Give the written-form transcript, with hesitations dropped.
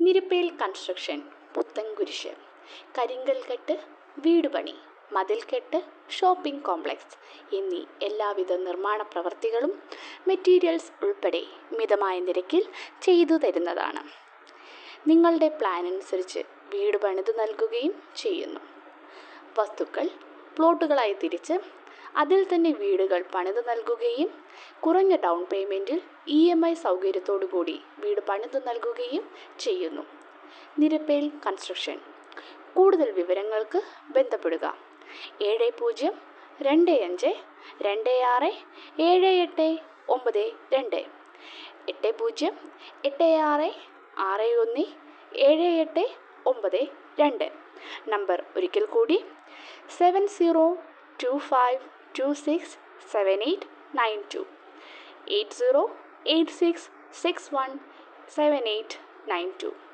Nirappel construction, Puthenkurish, കരിങ്കൽക്കെട്ട്, വീടുപണി, മതിൽക്കെട്ട്, ഷോപ്പിംഗ് കോംപ്ലക്സ് എന്നീ എല്ലാവിധ നിർമ്മാണ പ്രവൃത്തികളും മെറ്റീരിയൽസ് ഉൾപ്പെടെ മിതമായ നിരക്കിൽ ചെയ്തു തരുന്നതാണ്. നിങ്ങളുടെ പ്ലാൻ അനുസരിച്ച് വീട് പണിതു നൽകുകയും ചെയ്യുന്നു. വസ്തുക്കൾ പ്ലോട്ടുകളായി തിരിച്ച് അതിൽ തന്നെ വീടുകൾ പണിതു നൽകുകയും കുറഞ്ഞ ഡൗൺ പേയ്മെൻറ്റിൽ EMI സൗകര്യത്തോടുകൂടി വീട് പണിതു നൽകുകയും ചെയ്യുന്നു. നിരപ്പേൽ കൺസ്ട്രക്ഷൻ. കൂടുതൽ വിവരങ്ങൾക്ക് ബന്ധപ്പെടുക 7025267892 8086617892. നമ്പർ ഒരിക്കൽ കൂടി 7025267892 8086617892.